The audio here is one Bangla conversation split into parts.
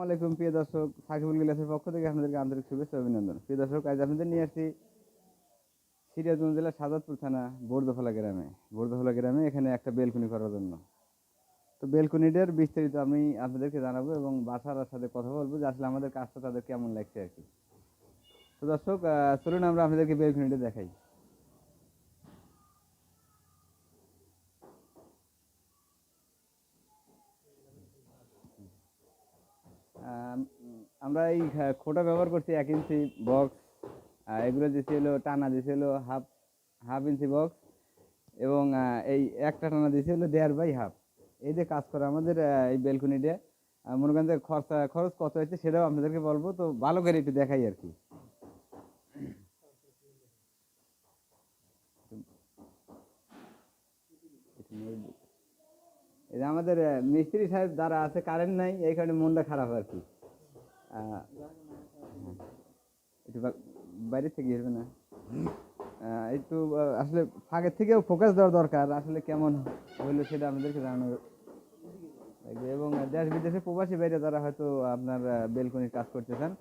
আলাইকুম প্রিয় দর্শক, সাকিবুল গিলাসের পক্ষ থেকে আপনাদেরকে আন্তরিক শুভেচ্ছা ও অভিনন্দন। প্রিয় দর্শক, আজ আপনাদের নিয়ে আসছি সিরাজগঞ্জ জেলার সাজাদপুর থানা বর্দফলা গ্রামে এখানে একটা বেলকুনি করার জন্য। তো বেলকুনিটার বিস্তারিত আমি আপনাদেরকে জানাবো এবং বাসার সাথে কথা বলবো যে আসলে আমাদের কাজটা তাদের কেমন লাগছে আর কি। তো দর্শক, চলুন আমরা আপনাদেরকে বেলকুনিটা দেখাই। আহ, আমরা এই খোটা ব্যবহার করছি 1 ইঞ্চি বক্স। এগুলো দিচ্ছে হলো টানা দিচ্ছে হলো হাফ হাফ ইঞ্চি বক্স এবং এই একটা টানা দিচ্ছে হলো 1.5 বাই 1/2। এই যে কাজ করা আমাদের এই বেলকুনিটা, মনে করেন যে খরচ কত হয়েছে সেটাও আপনাদেরকে বলবো। তো ভালো করে একটু দেখাই আর কি। এই যে আমাদের মিস্ত্রি সাহেব যারা আছে, কারেন্ট নাই, এই কারণে মনটা খারাপ আর কি। আহ, একটু বাইরে থেকে আসবে না, একটু আসলে ফাঁকের থেকেও ফোকাস দেওয়া দরকার, আসলে কেমন হইলো সেটা আপনাদেরকে জানানো লাগবে। এবং দেশ বিদেশে প্রবাসী বাইরে যারা হয়তো আপনার বেলকনির কাজ করতে চান,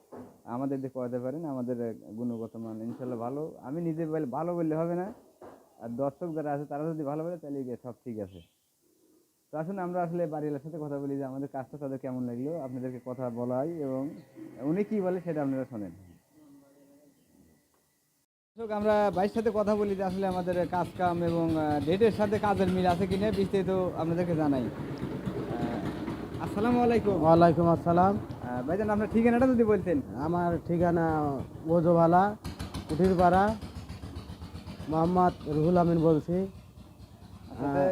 আমাদের দিয়ে করাতে পারেন। আমাদের গুণগত মান ইনশাল্লাহ ভালো। আমি নিজে ভালো বললে হবে না, আর দর্শক যারা আছে তারা যদি ভালো বলে তাহলে সব ঠিক আছে। তো আসুন আমরা আসলে বাড়িওয়ালার সাথে কথা বলি যে আমাদের কাজটা তাদের কেমন লাগলো, আপনাদেরকে কথা বলাই এবং উনি কি বলে সেটা আপনারা শোনেন। দর্শক, আমরা ভাইয়ের সাথে কথা বলি যে আসলে আমাদের কাজ কাম এবং ডেটের সাথে কাজের মিল আছে কিনা বিস্তারিত আপনাদেরকে জানাই। আসসালামু আলাইকুম। ওয়ালাইকুম আসসালাম। ভাইজান, আপনার ঠিকানাটা যদি বলতেন। আমার ঠিকানা ওজোবালা, কুঠিরপাড়া। মোহাম্মদ রুহুল আমিন বলছি। আসলে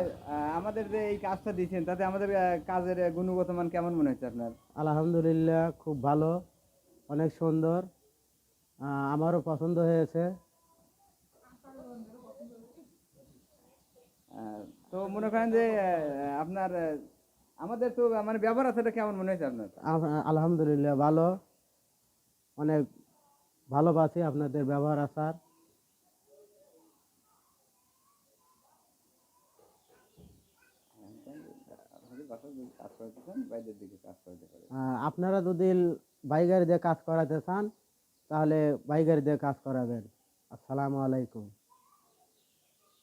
আমাদের যে এই কাজটা দিয়েছেন তাতে আমাদের কাজের গুণগত মান কেমন মনে হচ্ছে আপনার? আলহামদুলিল্লাহ, খুব ভালো, অনেক সুন্দর। আমারও পছন্দ হয়েছে। তো মনে করেন যে আপনার আমাদের তো মানে ব্যবহার আচারটা কেমন মনে হয়েছে আপনার? আলহামদুলিল্লাহ ভালো, অনেক ভালোবাসি আপনাদের ব্যবহার আচার। আপনারা যদি বাইক গাড়ি দিয়ে কাজ করাতে চান তাহলে বাইক গাড়ি দিয়ে কাজ করাবেন। আসসালামু আলাইকুম।